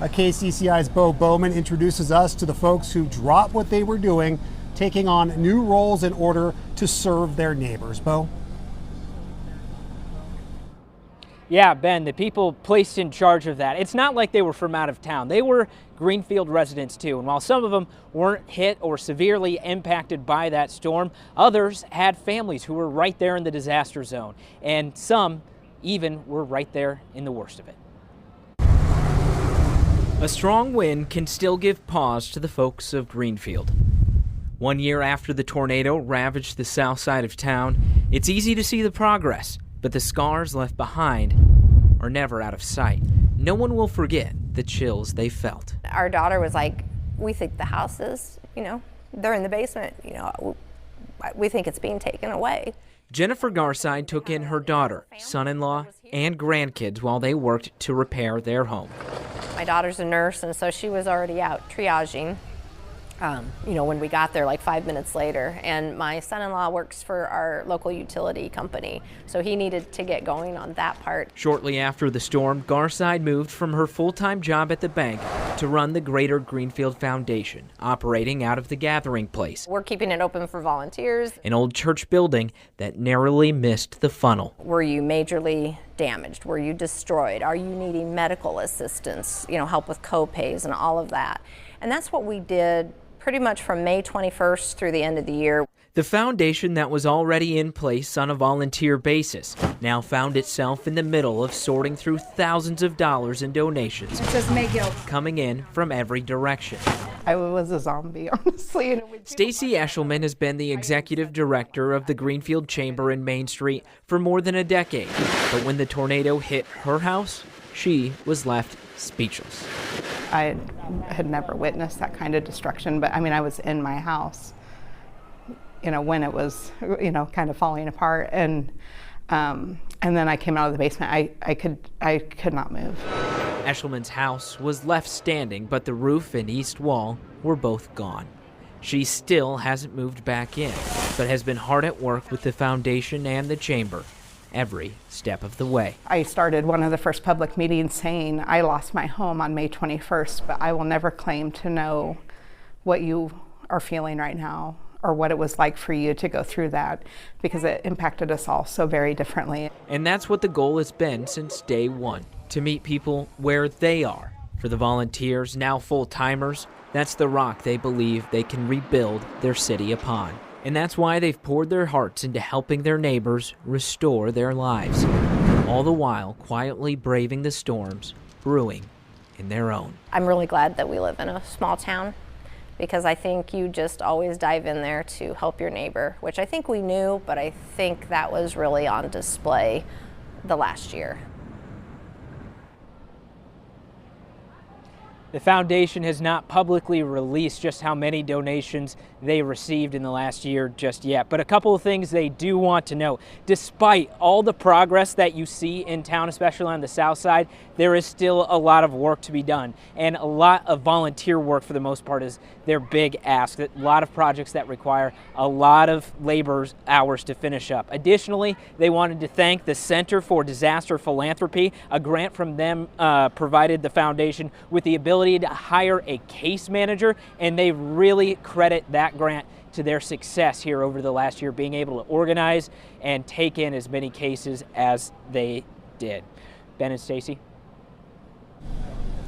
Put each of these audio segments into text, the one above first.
KCCI's Bo Bowman introduces us to the folks who dropped what they were doing, taking on new roles in order to serve their neighbors. Bo? Yeah, Ben, the people placed in charge of that, it's not like they were from out of town. They were Greenfield residents too, and while some of them weren't hit or severely impacted by that storm, others had families who were right there in the disaster zone, and some even were right there in the worst of it. A strong wind can still give pause to the folks of Greenfield. 1 year after the tornado ravaged the south side of town, it's easy to see the progress, but the scars left behind are never out of sight. No one will forget the chills they felt. Our daughter was like, we think the house is, they're in the basement, we think it's being taken away. Jennifer Garside took in her daughter, son-in-law, and grandkids while they worked to repair their home. My daughter's a nurse, and so she was already out triaging, when we got there, like 5 minutes later. And my son-in-law works for our local utility company, so he needed to get going on that part. Shortly after the storm, Garside moved from her full-time job at the bank to run the Greater Greenfield Foundation, operating out of the Gathering Place. We're keeping it open for volunteers. An old church building that narrowly missed the funnel. Were you majorly damaged? Were you destroyed? Are you needing medical assistance, help with co-pays and all of that? And that's what we did pretty much from May 21st through the end of the year. The foundation that was already in place on a volunteer basis now found itself in the middle of sorting through thousands of dollars in donations. It says Maygill. Coming in from every direction. I was a zombie, honestly. Stacy Eshelman has been the executive director of the Greenfield Chamber in Main Street for more than a decade. But when the tornado hit her house, she was left speechless. I had never witnessed that kind of destruction, but I was in my house, when it was, kind of falling apart, and then I came out of the basement. I could not move. Eshelman's house was left standing, but the roof and east wall were both gone. She still hasn't moved back in, but has been hard at work with the foundation and the chamber every step of the way. I started one of the first public meetings saying, I lost my home on May 21st, but I will never claim to know what you are feeling right now or what it was like for you to go through that, because it impacted us all so very differently. And that's what the goal has been since day one, to meet people where they are. For the volunteers, now full-timers, that's the rock they believe they can rebuild their city upon. And that's why they've poured their hearts into helping their neighbors restore their lives, all the while quietly braving the storms brewing in their own. I'm really glad that we live in a small town, because I think you just always dive in there to help your neighbor, which I think we knew, but I think that was really on display the last year. The foundation has not publicly released just how many donations they received in the last year just yet, but a couple of things they do want to know. Despite all the progress that you see in town, especially on the south side, there is still a lot of work to be done, and a lot of volunteer work for the most part is their big ask. A lot of projects that require a lot of labor hours to finish up. Additionally, they wanted to thank the Center for Disaster Philanthropy. A grant from them provided the foundation with the ability to hire a case manager, and they really credit that grant to their success here over the last year, being able to organize and take in as many cases as they did. Ben and Stacy.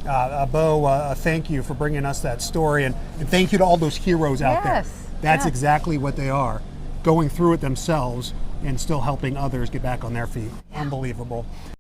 Bo, thank you for bringing us that story, and thank you to all those heroes out there. That's exactly what they are, going through it themselves and still helping others get back on their feet. Unbelievable.